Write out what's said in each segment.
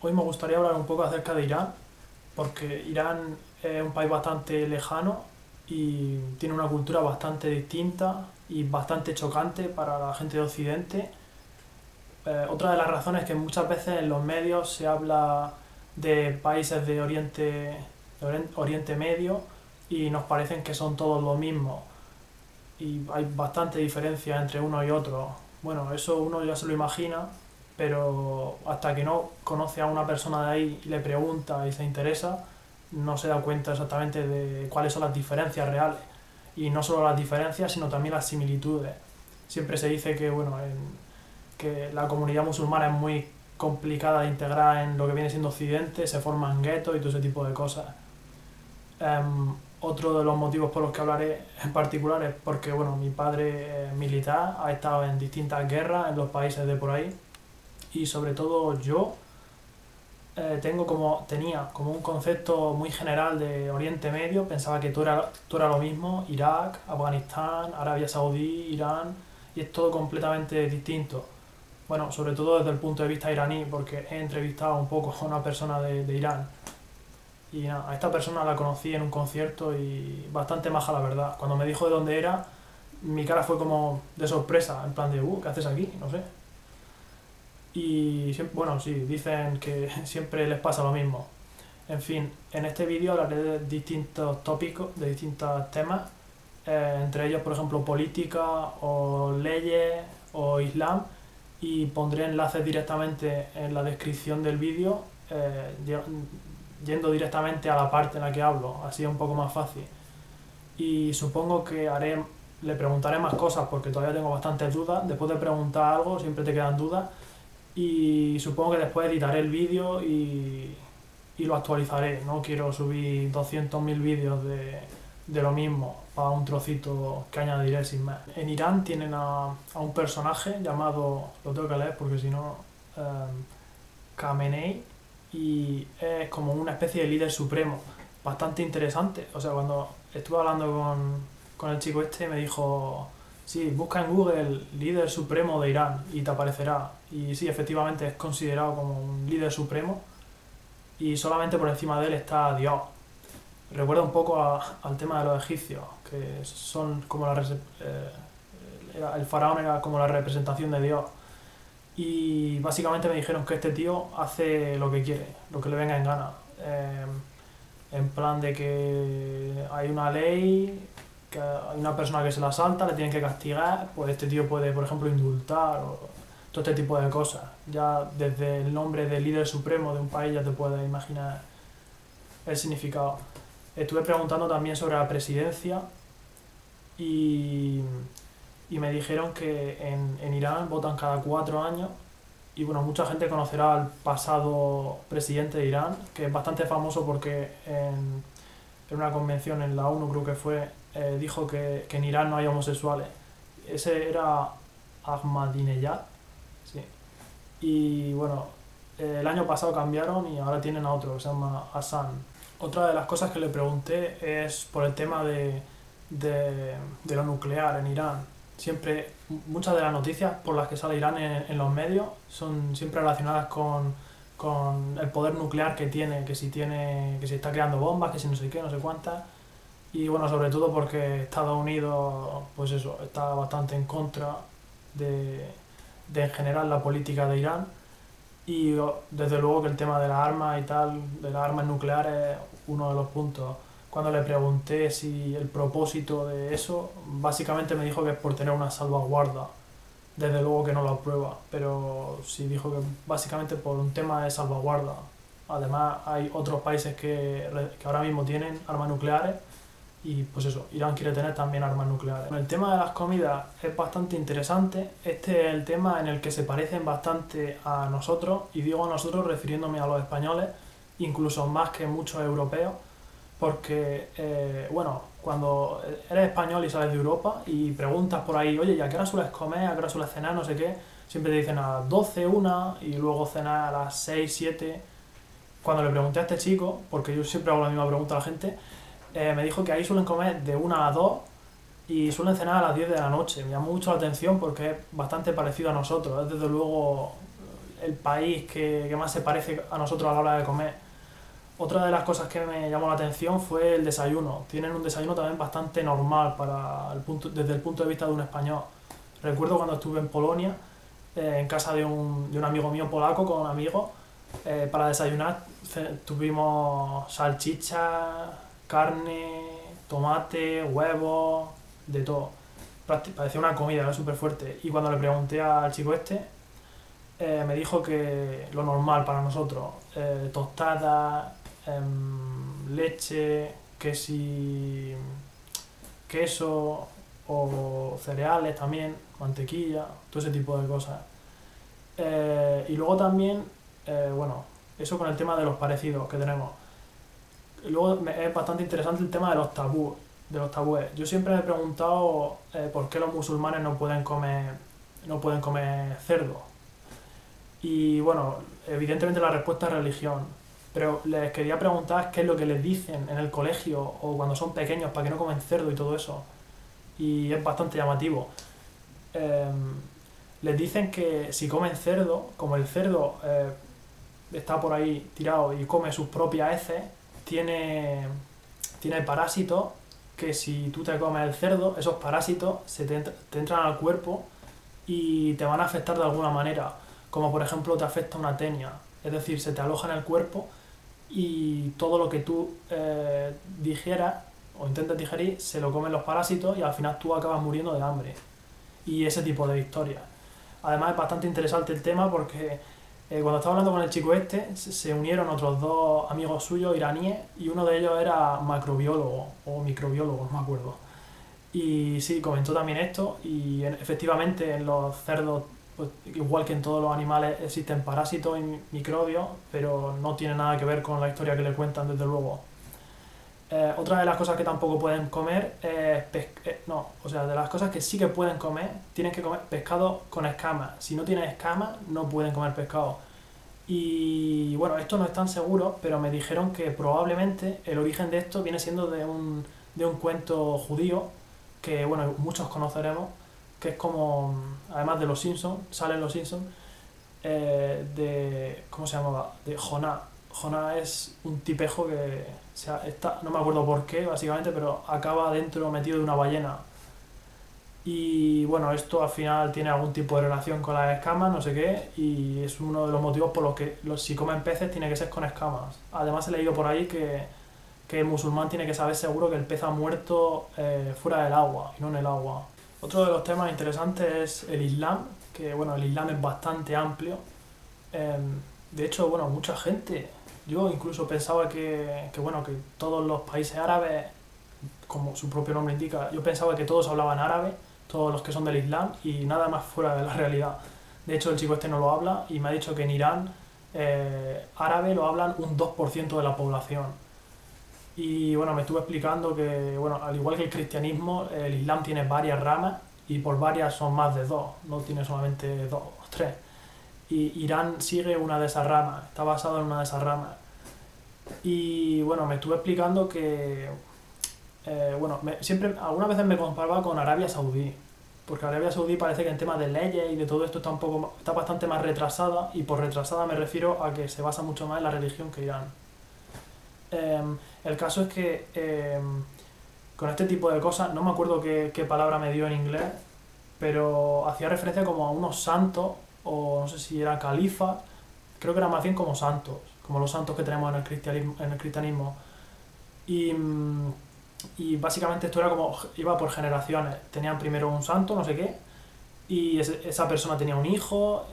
Hoy me gustaría hablar un poco acerca de Irán, porque Irán es un país bastante lejano y tiene una cultura bastante distinta y bastante chocante para la gente de Occidente. Otra de las razones es que muchas veces en los medios se habla de países de Oriente Medio y nos parecen que son todos lo mismo y hay bastante diferencia entre uno y otro. Bueno, eso uno ya se lo imagina, pero hasta que no conoce a una persona de ahí y le pregunta y se interesa, no se da cuenta exactamente de cuáles son las diferencias reales. Y no solo las diferencias, sino también las similitudes. Siempre se dice que, bueno, que la comunidad musulmana es muy complicada de integrar en lo que viene siendo Occidente, se forman guetos y todo ese tipo de cosas. Otro de los motivos por los que hablaré en particular es porque, bueno, mi padre militar, ha estado en distintas guerras en los países de por ahí y sobre todo yo tenía como un concepto muy general de Oriente Medio, pensaba que todo era lo mismo, Irak, Afganistán, Arabia Saudí, Irán, y es todo completamente distinto. Bueno, sobre todo desde el punto de vista iraní, porque he entrevistado un poco a una persona de Irán. Y nada, a esta persona la conocí en un concierto y bastante maja la verdad. Cuando me dijo de dónde era, mi cara fue como de sorpresa, en plan de, ¿qué haces aquí? No sé. Y bueno, sí, dicen que siempre les pasa lo mismo. En fin, en este vídeo hablaré de distintos tópicos, de distintos temas, entre ellos, por ejemplo, política o leyes o islam, y pondré enlaces directamente en la descripción del vídeo, yendo directamente a la parte en la que hablo, así es un poco más fácil. Y supongo que le preguntaré más cosas porque todavía tengo bastantes dudas. Después de preguntar algo siempre te quedan dudas y supongo que después editaré el vídeo y lo actualizaré. No quiero subir 200.000 vídeos de lo mismo para un trocito que añadiré sin más. En Irán tienen a un personaje llamado, lo tengo que leer porque si no, Khamenei, y es como una especie de líder supremo, bastante interesante. O sea, cuando estuve hablando con el chico este me dijo, sí, busca en Google líder supremo de Irán y te aparecerá. Y sí, efectivamente es considerado como un líder supremo y solamente por encima de él está Dios. Recuerda un poco al tema de los egipcios, que son como el faraón era como la representación de Dios. Y básicamente me dijeron que este tío hace lo que quiere, lo que le venga en gana. En plan de que hay una ley, que hay una persona que se la salta, le tienen que castigar, pues este tío puede, por ejemplo, indultar o todo este tipo de cosas. Ya desde el nombre de líder supremo de un país ya te puedes imaginar el significado. Estuve preguntando también sobre la presidencia y, y me dijeron que en Irán votan cada 4 años y bueno, mucha gente conocerá al pasado presidente de Irán, que es bastante famoso porque en una convención en la ONU creo que fue, dijo que en Irán no hay homosexuales. Ese era Ahmadinejad, sí. Y bueno, el año pasado cambiaron y ahora tienen a otro que se llama Hassan. Otra de las cosas que le pregunté es por el tema de lo nuclear en Irán. Siempre, muchas de las noticias por las que sale Irán en los medios son siempre relacionadas con el poder nuclear que tiene, que si está creando bombas, que si no sé qué, no sé cuántas. Y bueno, sobre todo porque Estados Unidos, pues eso, está bastante en contra de en general la política de Irán. Y desde luego que el tema de las armas y tal, de las armas nucleares, es uno de los puntos. Cuando le pregunté si el propósito de eso, básicamente me dijo que es por tener una salvaguarda. Desde luego que no lo aprueba, pero sí dijo que básicamente por un tema de salvaguarda. Además hay otros países que ahora mismo tienen armas nucleares y pues eso, Irán quiere tener también armas nucleares. El tema de las comidas es bastante interesante. Este es el tema en el que se parecen bastante a nosotros, y digo a nosotros refiriéndome a los españoles, incluso más que muchos europeos, porque, bueno, cuando eres español y sales de Europa y preguntas por ahí, oye, ¿y a qué hora sueles comer? ¿A qué hora sueles cenar? No sé qué. Siempre te dicen a las 12, 1 y luego cenar a las 6, 7. Cuando le pregunté a este chico, porque yo siempre hago la misma pregunta a la gente, me dijo que ahí suelen comer de 1 a 2 y suelen cenar a las 10 de la noche. Me llamó mucho la atención porque es bastante parecido a nosotros. Es desde luego el país que más se parece a nosotros a la hora de comer. Otra de las cosas que me llamó la atención fue el desayuno. Tienen un desayuno también bastante normal desde el punto de vista de un español. Recuerdo cuando estuve en Polonia, en casa de un amigo mío polaco con amigos, para desayunar tuvimos salchicha, carne, tomate, huevos, de todo. Parecía una comida, era súper fuerte. Y cuando le pregunté al chico este, me dijo que lo normal para nosotros, tostadas, leche, queso o cereales también, mantequilla, todo ese tipo de cosas. Y luego también, bueno, eso con el tema de los parecidos que tenemos. Luego es bastante interesante el tema de los tabúes. Yo siempre me he preguntado por qué los musulmanes no pueden comer cerdo. Y bueno, evidentemente la respuesta es religión. Pero les quería preguntar qué es lo que les dicen en el colegio o cuando son pequeños para que no comen cerdo y todo eso. Y es bastante llamativo. Eh, Les dicen que si comen cerdo, como el cerdo está por ahí tirado y come sus propias heces, tiene parásitos que si tú te comes el cerdo, esos parásitos te entran al cuerpo y te van a afectar de alguna manera, como por ejemplo te afecta una tenia, es decir, se te aloja en el cuerpo y todo lo que tú digieras o intentes digerir se lo comen los parásitos y al final tú acabas muriendo de hambre y ese tipo de historias. Además es bastante interesante el tema porque cuando estaba hablando con el chico este se unieron otros dos amigos suyos iraníes y uno de ellos era macrobiólogo o microbiólogo, no me acuerdo. Y sí, comentó también esto y efectivamente en los cerdos, pues, igual que en todos los animales, existen parásitos y microbios, pero no tiene nada que ver con la historia que le cuentan desde luego. Otra de las cosas que tampoco pueden comer es no, o sea, de las cosas que sí que pueden comer, tienen que comer pescado con escamas. Si no tienen escamas, no pueden comer pescado. Y bueno, esto no es tan seguro, pero me dijeron que probablemente el origen de esto viene siendo de un cuento judío que, bueno, muchos conoceremos, que es como, además de Los Simpsons, salen Los Simpsons, ¿cómo se llamaba? De Jonás. Jonás es un tipejo que no me acuerdo por qué, básicamente, pero acaba dentro metido de una ballena. Y bueno, esto al final tiene algún tipo de relación con las escamas, no sé qué, y es uno de los motivos por los que si comen peces tiene que ser con escamas. Además he leído por ahí que el musulmán tiene que saber seguro que el pez ha muerto fuera del agua y no en el agua. Otro de los temas interesantes es el Islam, que bueno, el Islam es bastante amplio. De hecho, bueno, mucha gente, yo incluso pensaba bueno, que todos los países árabes, como su propio nombre indica, yo pensaba que todos hablaban árabe, todos los que son del Islam, y nada más fuera de la realidad. De hecho, el chico este no lo habla y me ha dicho que en Irán árabe lo hablan un 2% de la población. Y bueno, me estuve explicando que, bueno, al igual que el cristianismo, el Islam tiene varias ramas y por varias son más de dos, no tiene solamente dos o tres. Y Irán sigue una de esas ramas, está basado en una de esas ramas. Y bueno, me estuve explicando que, bueno, siempre, algunas veces me comparaba con Arabia Saudí, porque Arabia Saudí parece que en temas de leyes y de todo esto está bastante más retrasada, y por retrasada me refiero a que se basa mucho más en la religión que Irán. El caso es que con este tipo de cosas, no me acuerdo qué palabra me dio en inglés, pero hacía referencia como a unos santos, o no sé si era califa, creo que era más bien como santos, como los santos que tenemos en el cristianismo. Y básicamente esto era como, iba por generaciones, tenían primero un santo, no sé qué, y esa persona tenía un hijo,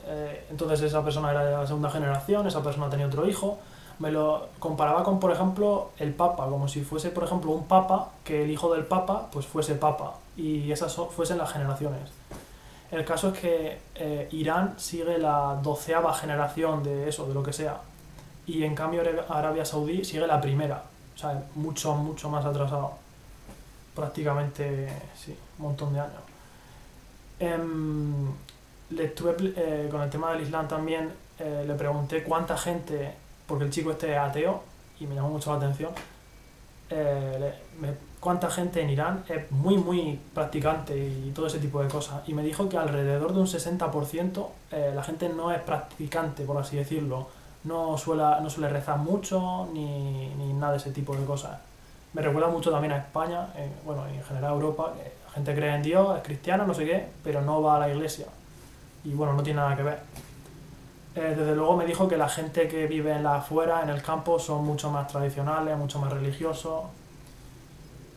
entonces esa persona era de la segunda generación, esa persona tenía otro hijo. Me lo comparaba con, por ejemplo, el papa, como si fuese, por ejemplo, un papa, que el hijo del papa pues fuese papa, y esas fuesen las generaciones. El caso es que Irán sigue la 12ª generación de eso, de lo que sea, y en cambio Arabia Saudí sigue la primera, o sea, mucho, mucho más atrasado, prácticamente, sí, un montón de años. Le estuve con el tema del Islam también, le pregunté cuánta gente, porque el chico este es ateo y me llamó mucho la atención, cuánta gente en Irán es muy practicante y todo ese tipo de cosas. Y me dijo que alrededor de un 60% la gente no es practicante, por así decirlo. No suele rezar mucho ni nada de ese tipo de cosas. Me recuerda mucho también a España, bueno, y en general a Europa, que la gente cree en Dios, es cristiana, no sé qué, pero no va a la iglesia. Y bueno, no tiene nada que ver. Desde luego me dijo que la gente que vive en la afuera, en el campo, son mucho más tradicionales, mucho más religiosos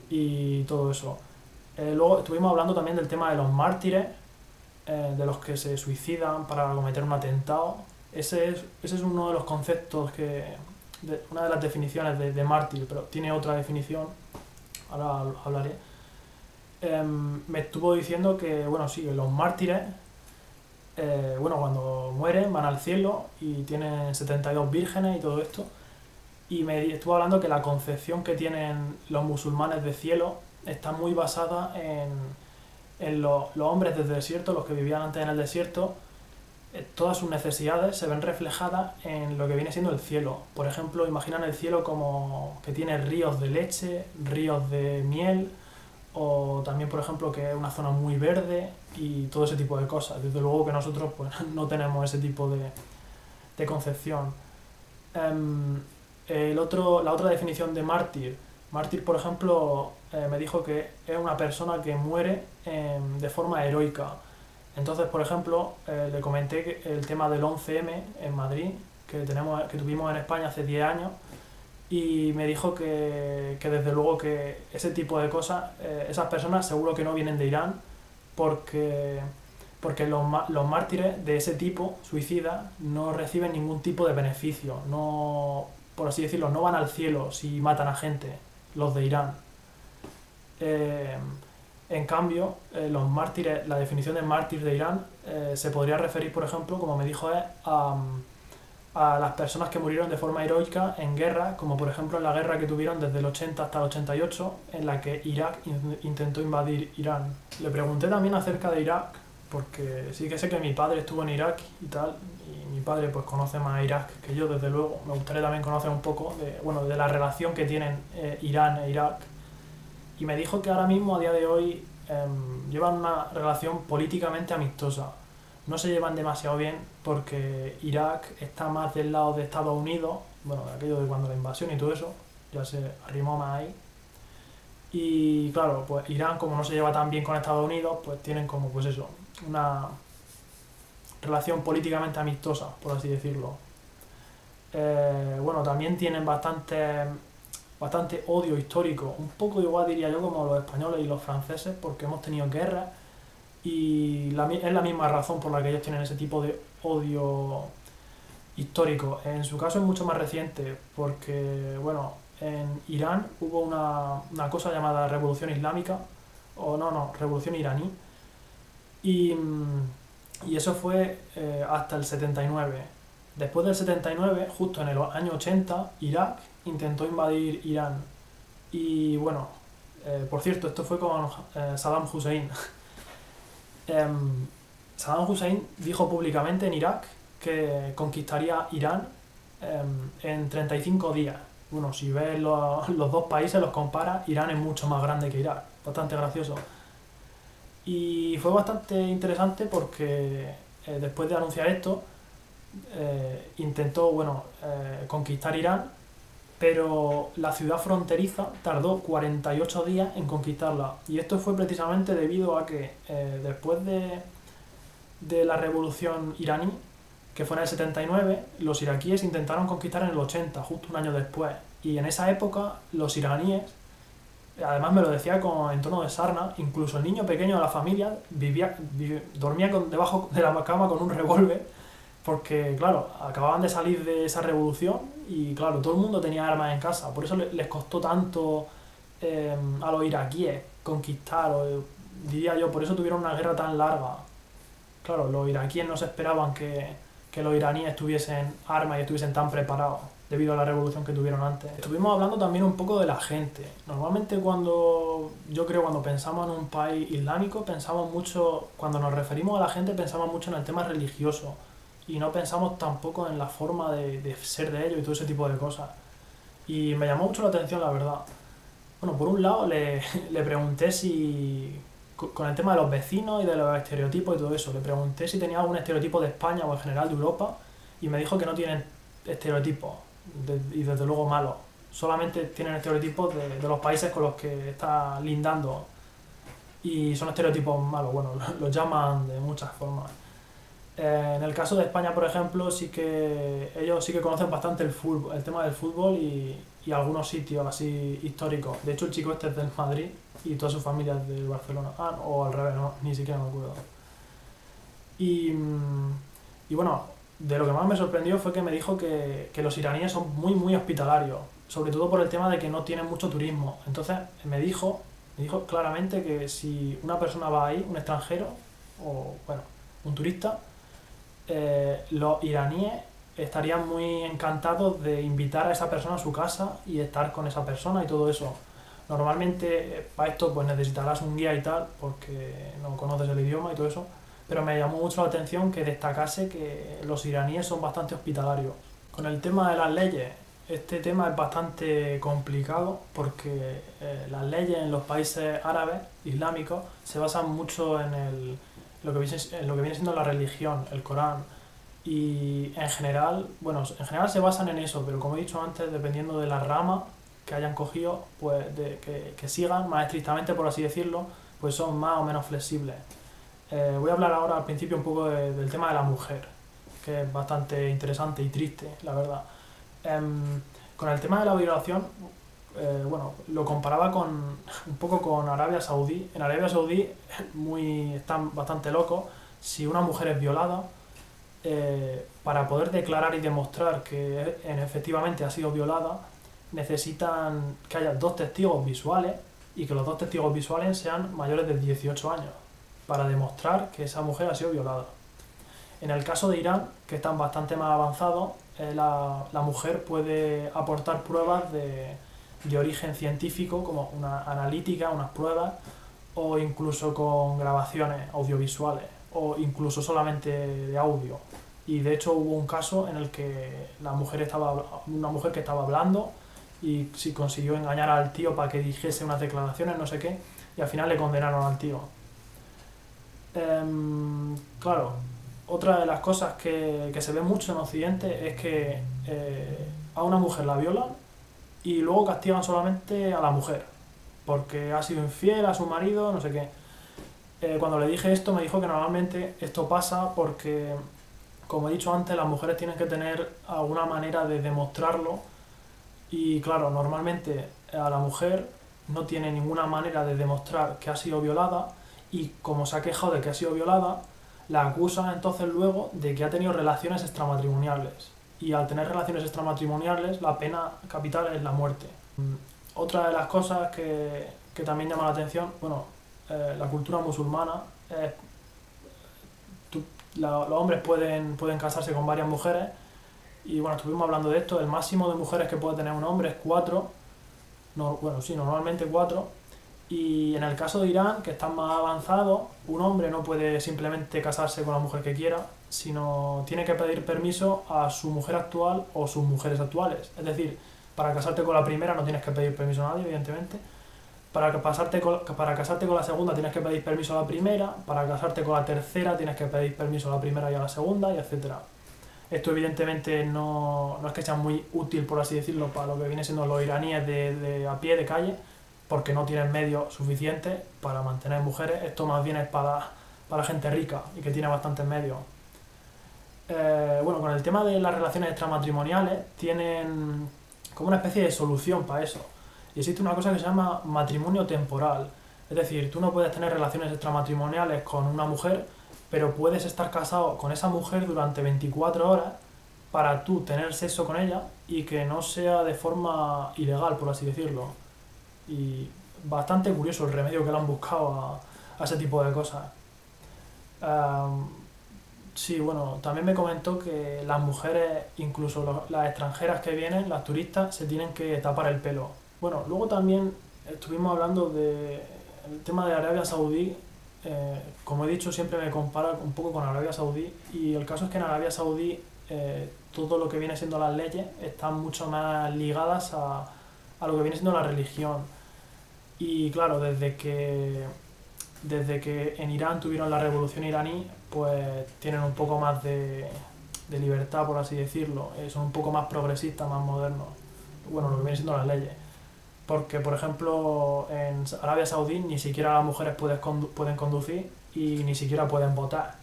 y todo eso. Luego estuvimos hablando también del tema de los mártires, de los que se suicidan para cometer un atentado. Ese es uno de los conceptos una de las definiciones de mártir, pero tiene otra definición, ahora hablaré. Me estuvo diciendo que, bueno, sí, los mártires, bueno, cuando mueren van al cielo y tienen 72 vírgenes y todo esto. Y me estuvo hablando que la concepción que tienen los musulmanes de cielo está muy basada en los hombres del desierto, los que vivían antes en el desierto. Todas sus necesidades se ven reflejadas en lo que viene siendo el cielo. Por ejemplo, imaginan el cielo como que tiene ríos de leche, ríos de miel, o también, por ejemplo, que es una zona muy verde y todo ese tipo de cosas. Desde luego que nosotros pues, no tenemos ese tipo de concepción. La otra definición de mártir. Mártir, por ejemplo, me dijo que es una persona que muere de forma heroica. Entonces, por ejemplo, le comenté que el tema del 11M en Madrid, que tuvimos en España hace 10 años, y me dijo que desde luego que ese tipo de cosas, esas personas seguro que no vienen de Irán, porque los mártires de ese tipo, suicidas, no reciben ningún tipo de beneficio, no, por así decirlo, no van al cielo si matan a gente, los de Irán. Eh, en cambio, los mártires, la definición de mártir de Irán se podría referir, por ejemplo, como me dijo él, a las personas que murieron de forma heroica en guerra, como por ejemplo en la guerra que tuvieron desde el 80 hasta el 88, en la que Irak intentó invadir Irán. Le pregunté también acerca de Irak, porque sí que sé que mi padre estuvo en Irak y tal, y mi padre pues conoce más Irak que yo, desde luego. Me gustaría también conocer un poco de la relación que tienen Irán e Irak. Y me dijo que ahora mismo, a día de hoy, llevan una relación políticamente amistosa. No se llevan demasiado bien porque Irak está más del lado de Estados Unidos, bueno, de aquello de cuando la invasión y todo eso, ya se arrimó más ahí. Y claro, pues Irán, como no se lleva tan bien con Estados Unidos, pues tienen como, pues eso, una relación políticamente amistosa, por así decirlo. Bueno, también tienen bastante odio histórico, un poco igual diría yo como los españoles y los franceses, porque hemos tenido guerras y es la misma razón por la que ellos tienen ese tipo de odio histórico. En su caso es mucho más reciente, porque bueno, en Irán hubo una cosa llamada Revolución Islámica, o no, Revolución Iraní, y, y eso fue hasta el 79. Después del 79, justo en el año 80, Irak intentó invadir Irán. Y bueno, por cierto, esto fue con Saddam Hussein. Saddam Hussein dijo públicamente en Irak que conquistaría Irán en 35 días. Bueno, si ves los dos países, los comparas, Irán es mucho más grande que Irak. Bastante gracioso. Y fue bastante interesante porque después de anunciar esto, intentó, bueno, conquistar Irán, pero la ciudad fronteriza tardó 48 días en conquistarla. Y esto fue precisamente debido a que después de la revolución iraní, que fue en el 79, los iraquíes intentaron conquistar en el 80, justo un año después. Y en esa época los iraníes, además me lo decía en tono de sarna, incluso el niño pequeño de la familia dormía debajo de la cama con un revólver, porque claro, acababan de salir de esa revolución y claro, todo el mundo tenía armas en casa. Por eso les costó tanto a los iraquíes conquistar, diría yo, por eso tuvieron una guerra tan larga. Claro, los iraquíes no se esperaban que los iraníes tuviesen armas y estuviesen tan preparados debido a la revolución que tuvieron antes. Estuvimos hablando también un poco de la gente. Normalmente cuando pensamos en un país islámico, pensamos mucho, cuando nos referimos a la gente, pensamos mucho en el tema religioso y no pensamos tampoco en la forma de ser de ellos y todo ese tipo de cosas. Y me llamó mucho la atención, la verdad. Bueno, por un lado le pregunté si, con el tema de los vecinos y de los estereotipos y todo eso, le pregunté si tenía algún estereotipo de España o en general de Europa y me dijo que no tienen estereotipos y desde luego malos. Solamente tienen estereotipos de los países con los que está lindando y son estereotipos malos, bueno, los llaman de muchas formas. En el caso de España, por ejemplo, sí que ellos sí que conocen bastante el fútbol, el tema del fútbol y algunos sitios así históricos. De hecho, el chico este es del Madrid y toda su familia es del Barcelona. Ah, o al revés, no, ni siquiera me acuerdo. Y, y bueno, de lo que más me sorprendió fue que me dijo que los iraníes son muy hospitalarios, sobre todo por el tema de que no tienen mucho turismo. Entonces me dijo claramente que si una persona va ahí, un extranjero, o bueno, un turista, los iraníes estarían muy encantados de invitar a esa persona a su casa y estar con esa persona y todo eso. Normalmente para esto pues necesitarás un guía y tal, porque no conoces el idioma y todo eso, pero me llamó mucho la atención que destacase que los iraníes son bastante hospitalarios. Con el tema de las leyes, este tema es bastante complicado porque las leyes en los países árabes, islámicos, se basan mucho en lo que viene siendo la religión, el Corán. Y en general, bueno, en general se basan en eso, pero como he dicho antes, dependiendo de la rama que hayan cogido, pues que sigan más estrictamente, por así decirlo, pues son más o menos flexibles. Voy a hablar ahora al principio un poco del tema de la mujer, que es bastante interesante y triste, la verdad. Con el tema de la violación, bueno, lo comparaba un poco con Arabia Saudí. En Arabia Saudí están bastante locos. Si una mujer es violada, para poder declarar y demostrar que efectivamente ha sido violada, necesitan que haya dos testigos visuales y que los dos testigos visuales sean mayores de 18 años para demostrar que esa mujer ha sido violada. En el caso de Irán, que están bastante más avanzados, la mujer puede aportar pruebas de origen científico, como una analítica, unas pruebas, o incluso con grabaciones audiovisuales, o incluso solamente de audio. Y de hecho hubo un caso en el que una mujer que estaba hablando y sí consiguió engañar al tío para que dijese unas declaraciones, no sé qué, y al final le condenaron al tío. Claro, otra de las cosas que se ve mucho en Occidente es que a una mujer la violan y luego castigan solamente a la mujer porque ha sido infiel a su marido, no sé qué. Cuando le dije esto me dijo que normalmente esto pasa porque, como he dicho antes, las mujeres tienen que tener alguna manera de demostrarlo y claro, normalmente a la mujer no tiene ninguna manera de demostrar que ha sido violada y como se ha quejado de que ha sido violada, la acusan entonces luego de que ha tenido relaciones extramatrimoniales y al tener relaciones extramatrimoniales la pena capital es la muerte. Otra de las cosas que también llama la atención, bueno, la cultura musulmana, los hombres pueden casarse con varias mujeres y bueno, estuvimos hablando de esto, el máximo de mujeres que puede tener un hombre es 4, no, bueno, sí, normalmente 4, y en el caso de Irán, que están más avanzados, un hombre no puede simplemente casarse con la mujer que quiera, sino tiene que pedir permiso a su mujer actual o sus mujeres actuales. Es decir, para casarte con la primera no tienes que pedir permiso a nadie, evidentemente. Para casarte con la segunda tienes que pedir permiso a la primera, para casarte con la tercera tienes que pedir permiso a la primera y a la segunda, y etcétera. Esto evidentemente no es que sea muy útil, por así decirlo, para lo que viene siendo los iraníes de a pie, de calle, porque no tienen medios suficientes para mantener mujeres. Esto más bien es para gente rica y que tiene bastantes medios. Bueno, con el tema de las relaciones extramatrimoniales tienen como una especie de solución para eso. Y existe una cosa que se llama matrimonio temporal. Es decir, tú no puedes tener relaciones extramatrimoniales con una mujer, pero puedes estar casado con esa mujer durante 24 horas para tú tener sexo con ella y que no sea de forma ilegal, por así decirlo. Y bastante curioso el remedio que le han buscado a ese tipo de cosas. Sí, bueno, también me comentó que las mujeres, incluso las extranjeras que vienen, las turistas, se tienen que tapar el pelo. Bueno, luego también estuvimos hablando del tema de Arabia Saudí. Como he dicho, siempre me comparo un poco con Arabia Saudí y el caso es que en Arabia Saudí todo lo que viene siendo las leyes están mucho más ligadas a lo que viene siendo la religión. Y claro, desde que en Irán tuvieron la revolución iraní, pues tienen un poco más de libertad, por así decirlo. Son un poco más progresistas, más modernos. Bueno, lo que vienen siendo las leyes. Porque, por ejemplo, en Arabia Saudí ni siquiera las mujeres pueden conducir y ni siquiera pueden votar.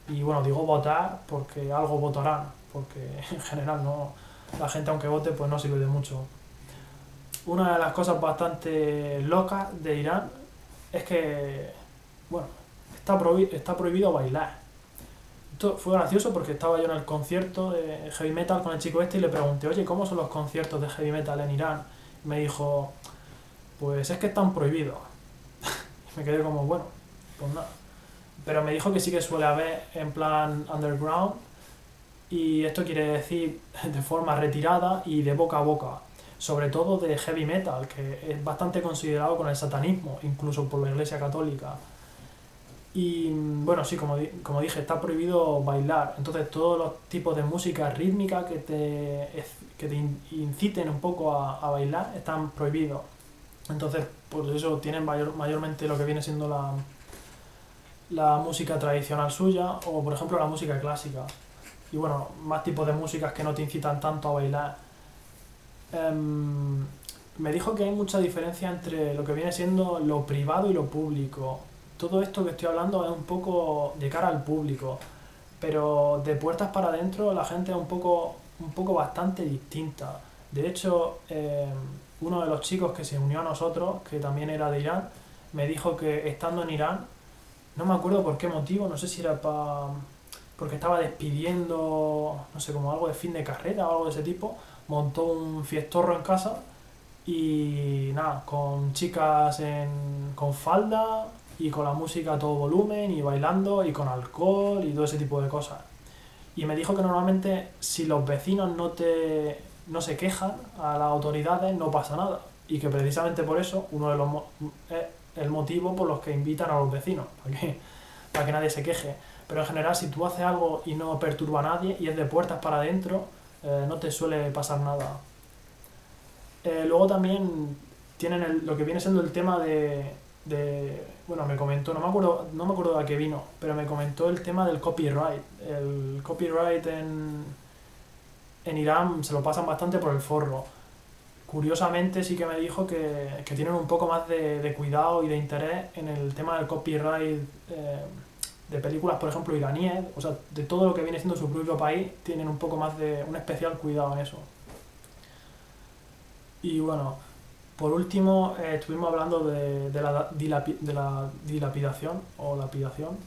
Y bueno, digo votar porque algo votarán, porque en general no, la gente aunque vote pues no sirve de mucho. Una de las cosas bastante locas de Irán es que, bueno, está prohibido bailar. Esto fue gracioso porque estaba yo en el concierto de heavy metal con el chico este y le pregunté, oye, ¿cómo son los conciertos de heavy metal en Irán? Y me dijo, pues es que están prohibidos. Y me quedé como, bueno, pues nada. Pero me dijo que sí que suele haber en plan underground y esto quiere decir de forma retirada y de boca a boca. Sobre todo de heavy metal, que es bastante considerado con el satanismo, incluso por la Iglesia Católica. Y bueno, sí, como dije, está prohibido bailar. Entonces todos los tipos de música rítmica que te inciten un poco a bailar están prohibidos. Entonces, por eso tienen mayormente lo que viene siendo la música tradicional suya o, por ejemplo, la música clásica. Y bueno, más tipos de músicas que no te incitan tanto a bailar. Me dijo que hay mucha diferencia entre lo que viene siendo lo privado y lo público. Todo esto que estoy hablando es un poco de cara al público, pero de puertas para adentro la gente es un poco bastante distinta. De hecho, uno de los chicos que se unió a nosotros, que también era de Irán, me dijo que estando en Irán, no me acuerdo por qué motivo, no sé si era porque estaba despidiendo, no sé, como algo de fin de carrera o algo de ese tipo, montó un fiestorro en casa y nada, con chicas con falda y con la música a todo volumen y bailando y con alcohol y todo ese tipo de cosas. Y me dijo que normalmente si los vecinos no se quejan a las autoridades no pasa nada y que precisamente por eso es el motivo por los que invitan a los vecinos, para que nadie se queje. Pero en general si tú haces algo y no perturba a nadie y es de puertas para adentro, no te suele pasar nada. Luego también tienen lo que viene siendo el tema bueno, me comentó, no me acuerdo de a qué vino, pero me comentó el tema del copyright. El copyright en Irán se lo pasan bastante por el forro. Curiosamente sí que me dijo que tienen un poco más de cuidado y de interés en el tema del copyright de películas, por ejemplo, iraníes, o sea, de todo lo que viene siendo su propio país, tienen un poco más un especial cuidado en eso. Y bueno, por último, estuvimos hablando de la dilapidación o lapidación.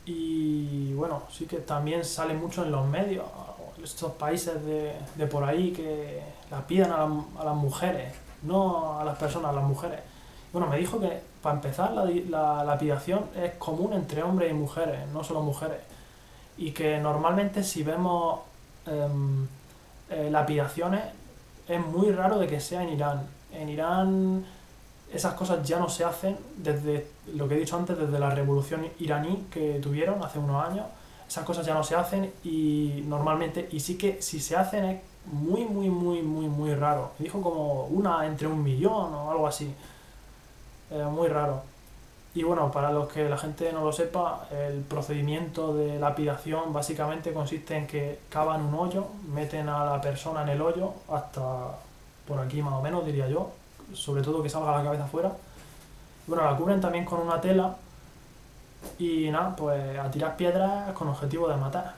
Y bueno, sí que también sale mucho en los medios, estos países de por ahí que lapidan a las mujeres, no a las personas, a las mujeres. Bueno, me dijo que para empezar la lapidación es común entre hombres y mujeres, no solo mujeres. Y que normalmente si vemos lapidaciones es muy raro de que sea en Irán. En Irán esas cosas ya no se hacen desde lo que he dicho antes, desde la revolución iraní que tuvieron hace unos años. Esas cosas ya no se hacen y normalmente, y sí que si se hacen es muy, muy, muy, muy, muy raro. Me dijo como una entre 1 millón o algo así. Muy raro. Y bueno, para los que la gente no lo sepa, el procedimiento de lapidación básicamente consiste en que cavan un hoyo, meten a la persona en el hoyo hasta por aquí más o menos, diría yo, sobre todo que salga la cabeza afuera. Bueno, la cubren también con una tela y nada, pues a tirar piedras con objetivo de matar.